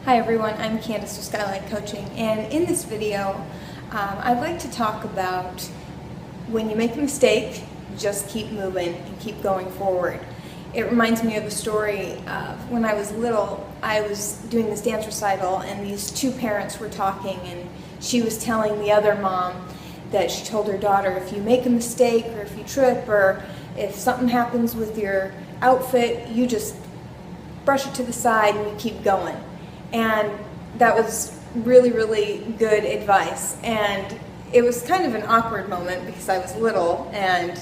Hi everyone, I'm Candace with Skylight Coaching, and in this video I'd like to talk about when you make a mistake, just keep moving and keep going forward. It reminds me of a story of when I was little. I was doing this dance recital and these two parents were talking, and she was telling the other mom that she told her daughter, if you make a mistake or if you trip or if something happens with your outfit, you just brush it to the side and you keep going. And that was really, really good advice. And it was kind of an awkward moment because I was little, and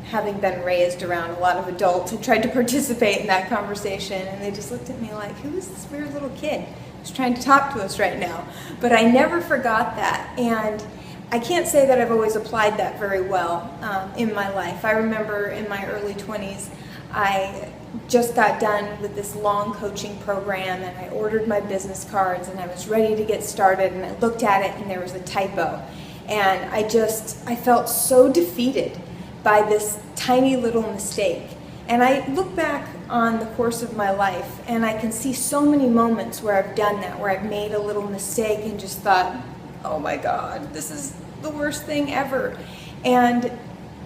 having been raised around a lot of adults who tried to participate in that conversation, and they just looked at me like, who is this weird little kid who's trying to talk to us right now? But I never forgot that, and I can't say that I've always applied that very well in my life. I remember in my early 20s, I just got done with this long coaching program, and I ordered my business cards and I was ready to get started, and I looked at it and there was a typo, and I felt so defeated by this tiny little mistake. And I look back on the course of my life and I can see so many moments where I've done that, where I've made a little mistake and just thought, oh my God, this is the worst thing ever. And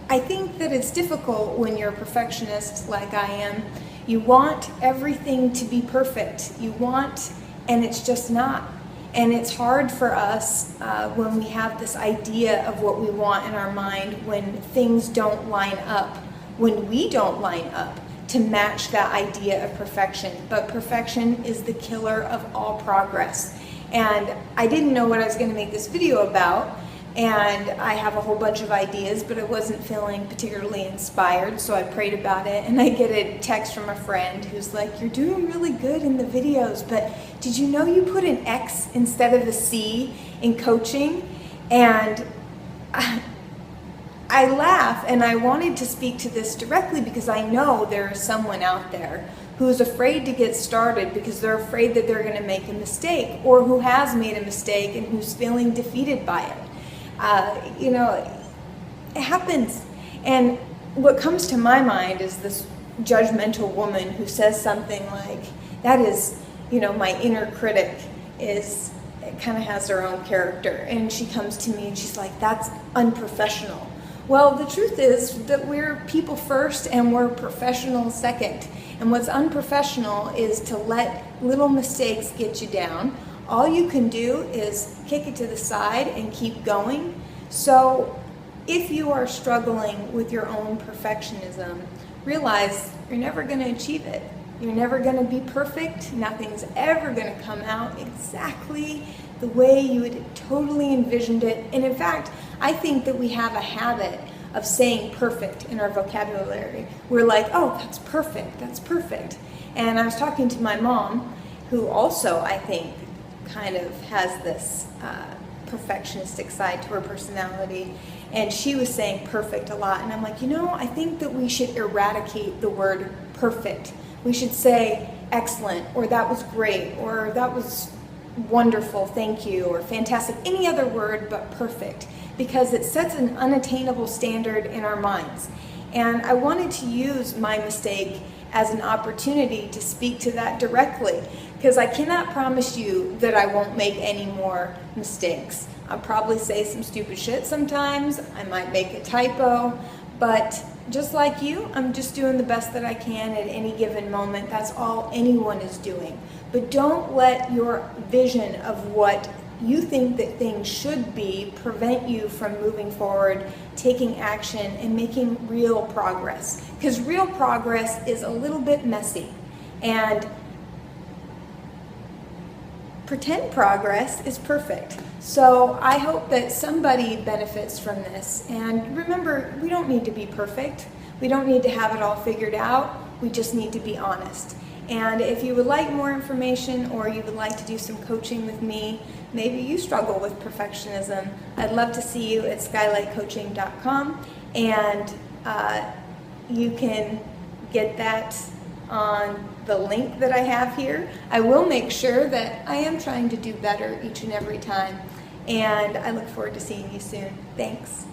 I think that it's difficult when you're a perfectionist like I am. You want everything to be perfect. And it's just not. And it's hard for us when we have this idea of what we want in our mind, when things don't line up, when we don't line up to match that idea of perfection. But perfection is the killer of all progress. And I didn't know what I was going to make this video about. And I have a whole bunch of ideas, but I wasn't feeling particularly inspired, so I prayed about it, and I get a text from a friend who's like, you're doing really good in the videos, but did you know you put an X instead of a C in coaching? And I laugh, and I wanted to speak to this directly because I know there is someone out there who's afraid to get started because they're afraid that they're going to make a mistake, or who has made a mistake and who's feeling defeated by it. It happens. And what comes to my mind is this judgmental woman who says something like, that is, my inner critic kind of has her own character. And she comes to me and she's like, that's unprofessional. Well, the truth is that we're people first and we're professionals second. And what's unprofessional is to let little mistakes get you down. All you can do is kick it to the side and keep going. So if you are struggling with your own perfectionism, realize you're never going to achieve it. You're never going to be perfect. Nothing's ever going to come out exactly the way you had totally envisioned it. And in fact, I think that we have a habit of saying perfect in our vocabulary. We're like, oh, that's perfect, that's perfect. And I was talking to my mom, who also, I think, kind of has this perfectionistic side to her personality, and she was saying perfect a lot, and I'm like, I think that we should eradicate the word perfect. We should say excellent, or that was great, or that was wonderful, thank you, or fantastic, any other word but perfect, because it sets an unattainable standard in our minds. And I wanted to use my mistake as an opportunity to speak to that directly, because I cannot promise you that I won't make any more mistakes. I'll probably say some stupid shit sometimes, I might make a typo, but just like you, I'm just doing the best that I can at any given moment. That's all anyone is doing. But don't let your vision of what you think that things should be prevent you from moving forward, taking action, and making real progress. Because real progress is a little bit messy, and pretend progress is perfect. So I hope that somebody benefits from this. And remember, we don't need to be perfect. We don't need to have it all figured out. We just need to be honest. And if you would like more information, or you would like to do some coaching with me, maybe you struggle with perfectionism, I'd love to see you at skylightcoaching.com, and you can get that on the link that I have here. I will make sure that I am trying to do better each and every time, and I look forward to seeing you soon. Thanks.